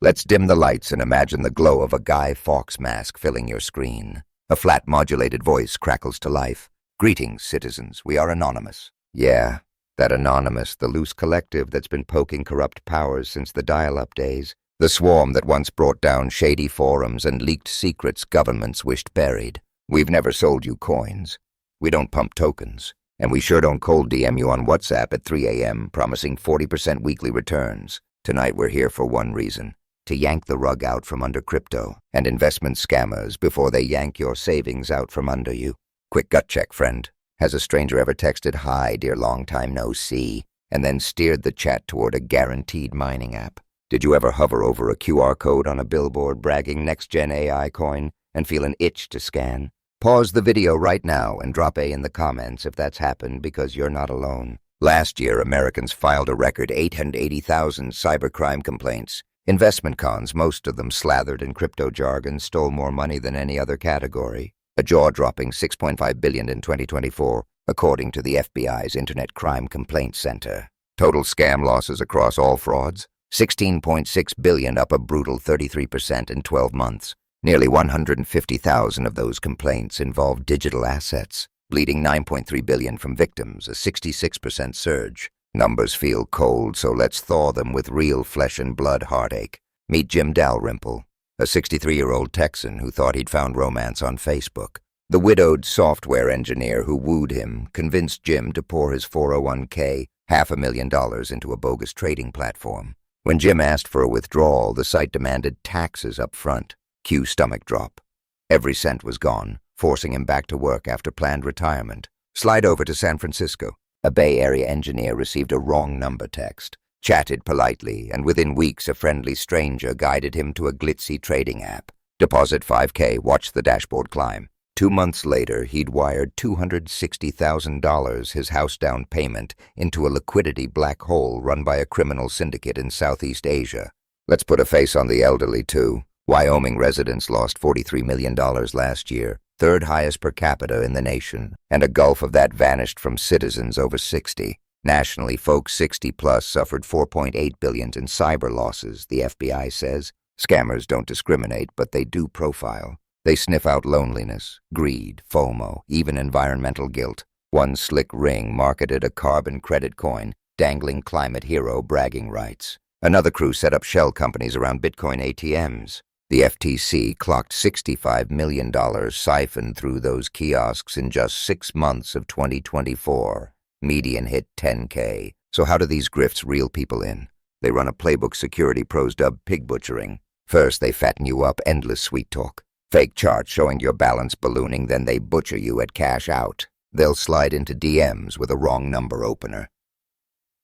Let's dim the lights and imagine the glow of a Guy Fawkes mask filling your screen. A flat modulated voice crackles to life. Greetings, citizens. We are anonymous. Yeah, that anonymous, the loose collective that's been poking corrupt powers since the dial-up days. The swarm that once brought down shady forums and leaked secrets governments wished buried. We've never sold you coins. We don't pump tokens. And we sure don't cold DM you on WhatsApp at 3 a.m. promising 40% weekly returns. Tonight we're here for one reason. To yank the rug out from under crypto and investment scammers before they yank your savings out from under you. Quick gut check, friend. Has a stranger ever texted, "Hi, dear long time no see," and then steered the chat toward a guaranteed mining app? Did you ever hover over a QR code on a billboard bragging next-gen AI coin and feel an itch to scan? Pause the video right now and drop A in the comments if that's happened, because you're not alone. Last year, Americans filed a record 880,000 cybercrime complaints. Investment cons, most of them slathered in crypto jargon, stole more money than any other category. A jaw-dropping $6.5 billion in 2024, according to the FBI's Internet Crime Complaint Center. Total scam losses across all frauds, $16.6 billion, up a brutal 33% in 12 months. Nearly 150,000 of those complaints involved digital assets, bleeding $9.3 billion from victims, a 66% surge. Numbers feel cold, so let's thaw them with real flesh and blood heartache. Meet Jim Dalrymple, a 63-year-old Texan who thought he'd found romance on Facebook. The widowed software engineer who wooed him convinced Jim to pour his 401k, $500,000, into a bogus trading platform. When Jim asked for a withdrawal, the site demanded taxes up front. Cue stomach drop. Every cent was gone, forcing him back to work after planned retirement. Slide over to San Francisco. A Bay Area engineer received a wrong number text, chatted politely, and within weeks a friendly stranger guided him to a glitzy trading app. Deposit $5K, watch the dashboard climb. 2 months later, he'd wired $260,000, his house down payment, into a liquidity black hole run by a criminal syndicate in Southeast Asia. Let's put a face on the elderly, too. Wyoming residents lost $43 million last year, third highest per capita in the nation, and a gulf of that vanished from citizens over 60. Nationally, folks 60-plus suffered $4.8 billion in cyber losses, the FBI says. Scammers don't discriminate, but they do profile. They sniff out loneliness, greed, FOMO, even environmental guilt. One slick ring marketed a carbon credit coin, dangling climate hero bragging rights. Another crew set up shell companies around Bitcoin ATMs. The FTC clocked $65 million siphoned through those kiosks in just 6 months of 2024. Median hit 10K. So how do these grifts reel people in? They run a playbook security pros dub pig butchering. First, they fatten you up, endless sweet talk. Fake charts showing your balance ballooning, then they butcher you at cash out. They'll slide into DMs with a wrong number opener.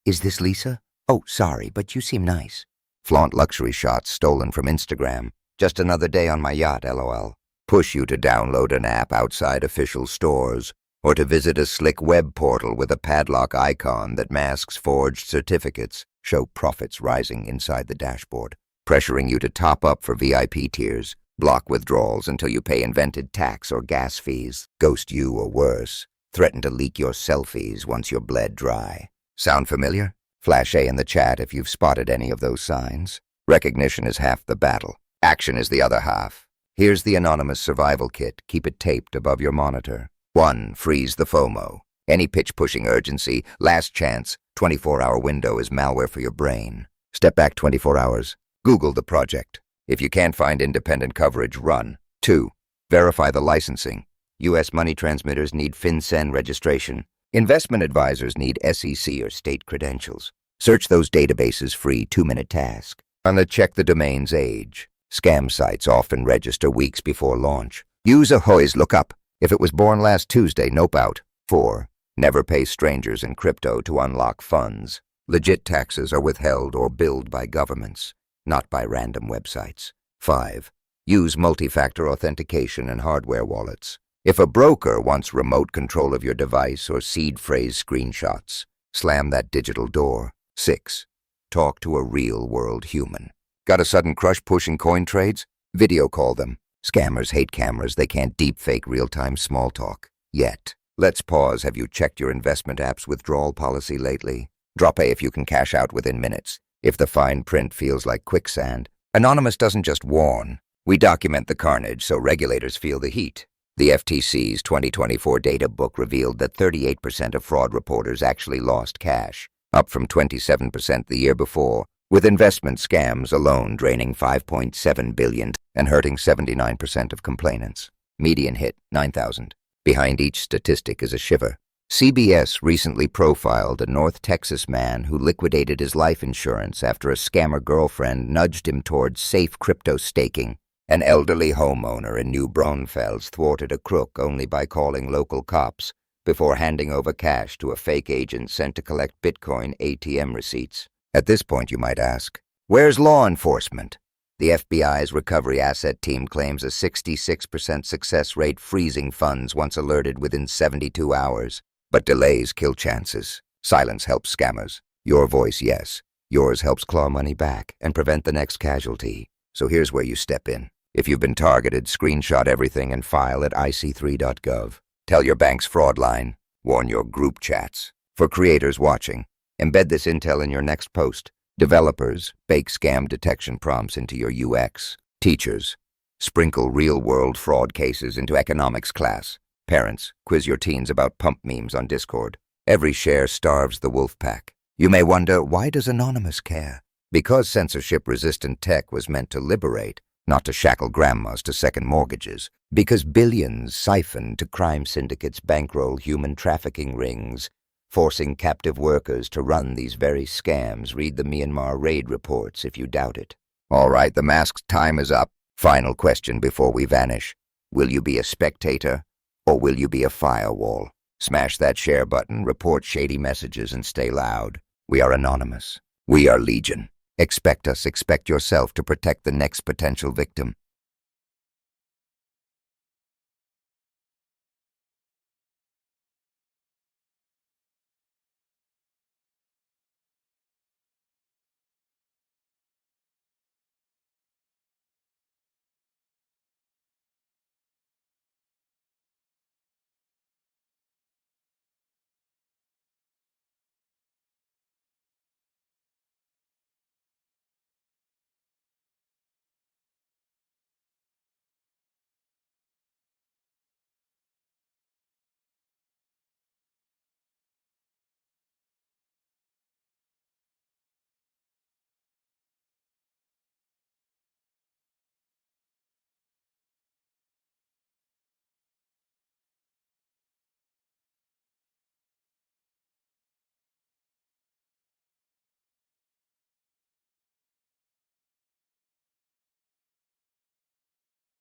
Is this Lisa? Oh, sorry, but you seem nice. Flaunt luxury shots stolen from Instagram. Just another day on my yacht, LOL. Push you to download an app outside official stores, or to visit a slick web portal with a padlock icon that masks forged certificates, show profits rising inside the dashboard, pressuring you to top up for VIP tiers, block withdrawals until you pay invented tax or gas fees, ghost you or worse, threaten to leak your selfies once you're bled dry. Sound familiar? Flash A in the chat if you've spotted any of those signs. Recognition is half the battle. Action is the other half. Here's the anonymous survival kit. Keep it taped above your monitor. 1. Freeze the FOMO. Any pitch-pushing urgency, last chance, 24-hour window is malware for your brain. Step back 24 hours. Google the project. If you can't find independent coverage, run. 2. Verify the licensing. U.S. money transmitters need FinCEN registration. Investment advisors need SEC or state credentials. Search those databases, free 2-minute task. Check the domain's age. Scam sites often register weeks before launch. Use Ahoy's lookup. If it was born last Tuesday, nope out. 4. Never pay strangers in crypto to unlock funds. Legit taxes are withheld or billed by governments, not by random websites. 5. Use multi-factor authentication and hardware wallets. If a broker wants remote control of your device or seed phrase screenshots, slam that digital door. 6. Talk to a real-world human. Got a sudden crush pushing coin trades? Video call them. Scammers hate cameras. They can't deepfake real-time small talk. Yet. Let's pause. Have you checked your investment app's withdrawal policy lately? Drop A if you can cash out within minutes. If the fine print feels like quicksand, Anonymous doesn't just warn. We document the carnage so regulators feel the heat. The FTC's 2024 data book revealed that 38% of fraud reporters actually lost cash, up from 27% the year before, with investment scams alone draining $5.7 billion and hurting 79% of complainants. Median hit, 9,000. Behind each statistic is a shiver. CBS recently profiled a North Texas man who liquidated his life insurance after a scammer girlfriend nudged him towards safe crypto staking. An elderly homeowner in New Braunfels thwarted a crook only by calling local cops before handing over cash to a fake agent sent to collect Bitcoin ATM receipts. At this point, you might ask, where's law enforcement? The FBI's recovery asset team claims a 66% success rate freezing funds once alerted within 72 hours. But delays kill chances. Silence helps scammers. Your voice, yes. Yours helps claw money back and prevent the next casualty. So here's where you step in. If you've been targeted, screenshot everything and file at ic3.gov. Tell your bank's fraud line. Warn your group chats. For creators watching, embed this intel in your next post. Developers, bake scam detection prompts into your UX. Teachers, sprinkle real-world fraud cases into economics class. Parents, quiz your teens about pump memes on Discord. Every share starves the wolf pack. You may wonder, why does Anonymous care? Because censorship-resistant tech was meant to liberate, not to shackle grandmas to second mortgages. Because billions siphon to crime syndicates bankroll human trafficking rings, forcing captive workers to run these very scams. Read the Myanmar raid reports if you doubt it. All right, the mask's time is up. Final question before we vanish. Will you be a spectator? Or will you be a firewall? Smash that share button, report shady messages, and stay loud. We are Anonymous. We are Legion. Expect us, expect yourself to protect the next potential victim.